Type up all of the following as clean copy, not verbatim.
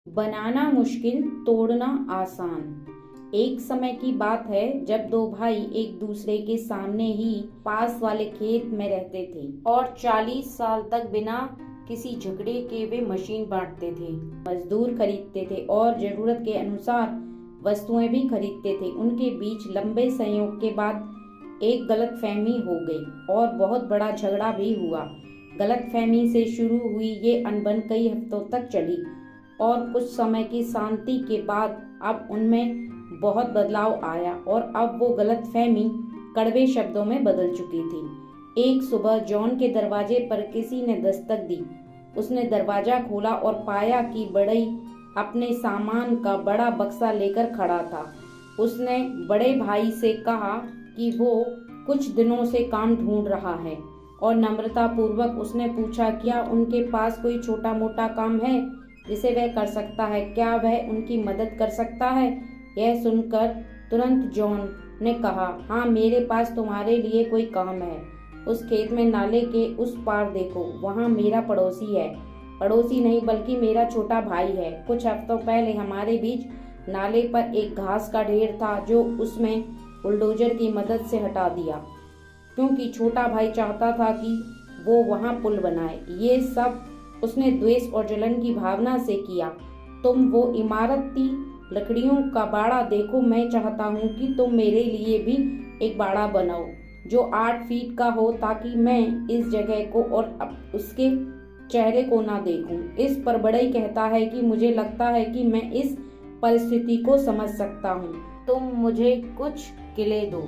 बनाना मुश्किल, तोड़ना आसान। एक समय की बात है जब दो भाई एक दूसरे के सामने ही पास वाले खेत में रहते थे और 40 साल तक बिना किसी झगड़े के वे मशीन बांटते थे, मजदूर खरीदते थे और जरूरत के अनुसार वस्तुएं भी खरीदते थे। उनके बीच लंबे संयोग के बाद एक गलतफहमी हो गई और बहुत बड़ा झगड़ा भी हुआ। गलतफहमी से शुरू हुई ये अनबन कई हफ्तों तक चली और कुछ समय की शांति के बाद अब उनमें बहुत बदलाव आया और अब वो गलतफहमी कड़वे शब्दों में बदल चुकी थी। एक सुबह जॉन के दरवाजे पर किसी ने दस्तक दी। उसने दरवाजा खोला और पाया कि बड़ई अपने सामान का बड़ा बक्सा लेकर खड़ा था। उसने बड़े भाई से कहा कि वो कुछ दिनों से काम ढूंढ रहा है और नम्रता पूर्वक उसने पूछा क्या उनके पास कोई छोटा मोटा काम है जिसे वह कर सकता है, क्या वह उनकी मदद कर सकता है। यह सुनकर तुरंत जॉन ने कहा, हाँ मेरे पास तुम्हारे लिए कोई काम है। उस खेत में नाले के उस पार देखो, वहाँ मेरा पड़ोसी है। पड़ोसी नहीं बल्कि मेरा छोटा भाई है। कुछ हफ्तों पहले हमारे बीच नाले पर एक घास का ढेर था जो उसमें बुलडोजर की मदद से हटा दिया क्योंकि छोटा भाई चाहता था कि वो वहाँ पुल बनाए। ये सब उसने द्वेष और जलन की भावना से किया। तुम वो इमारती लकड़ियों का बाड़ा देखो, मैं चाहता हूँ कि तुम मेरे लिए भी एक बाड़ा बनाओ जो 8 फीट का हो ताकि मैं इस जगह को और उसके चेहरे को ना देखूं। इस पर बड़ई कहता है कि मुझे लगता है कि मैं इस परिस्थिति को समझ सकता हूँ। तुम मुझे कुछ किले दो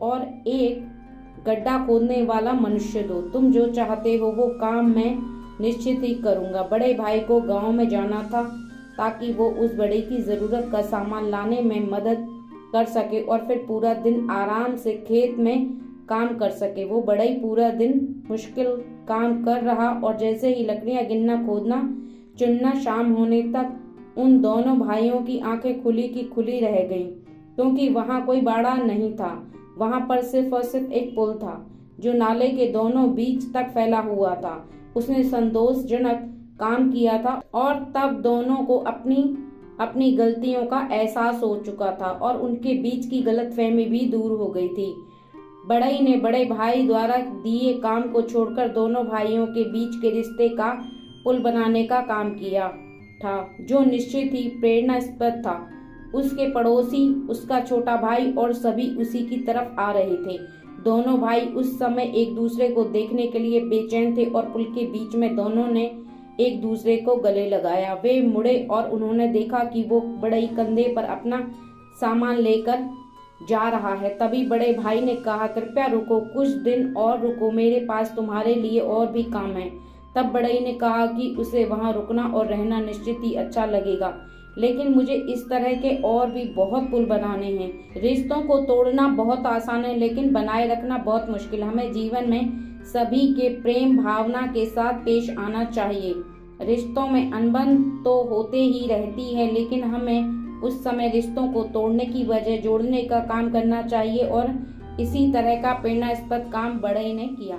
और एक गड्ढा खोदने वाला मनुष्य दो। तुम जो चाहते हो वो काम मैं निश्चित ही करूंगा। बड़े भाई को गांव में जाना था ताकि वो उस बड़े की जरूरत का सामान लाने में मदद कर सके और फिर पूरा दिन आराम से खेत में काम कर सके। वो बड़ई पूरा दिन मुश्किल काम कर रहा और जैसे ही लकड़ियां गिनना, खोदना, चुनना शाम होने तक उन दोनों भाइयों की आंखें खुली की खुली रह गईं क्योंकि वहां कोई बाड़ा नहीं था। वहां पर सिर्फ और सिर्फ एक पुल था जो नाले के दोनों बीच तक फैला हुआ था। उसने संतोषजनक काम किया था और तब दोनों को अपनी गलतियों का एहसास हो चुका था और उनके बीच की गलतफहमी भी दूर हो गई थी। बड़ई ने बड़े भाई द्वारा दिए काम को छोड़कर दोनों भाइयों के बीच के रिश्ते का पुल बनाने का काम किया था जो निश्चित ही प्रेरणास्पद था। उसके पड़ोसी, उसका छोटा भाई और सभी उसी की तरफ आ रहे थे। दोनों भाई उस समय एक दूसरे को देखने के लिए बेचैन थे और पुल के बीच में दोनों ने एक दूसरे को गले लगाया। वे मुड़े और उन्होंने देखा कि वो बड़ई कंधे पर अपना सामान लेकर जा रहा है। तभी बड़े भाई ने कहा, कृपया रुको, कुछ दिन और रुको, मेरे पास तुम्हारे लिए और भी काम है। तब बड़ई ने कहा कि उसे वहां रुकना और रहना निश्चित ही अच्छा लगेगा, लेकिन मुझे इस तरह के और भी बहुत पुल बनाने हैं। रिश्तों को तोड़ना बहुत आसान है लेकिन बनाए रखना बहुत मुश्किल। हमें जीवन में सभी के प्रेम भावना के साथ पेश आना चाहिए। रिश्तों में अनबन तो होते ही रहती है लेकिन हमें उस समय रिश्तों को तोड़ने की वजह जोड़ने का काम करना चाहिए और इसी तरह का प्रेरणास्पद काम बड़ई ने किया।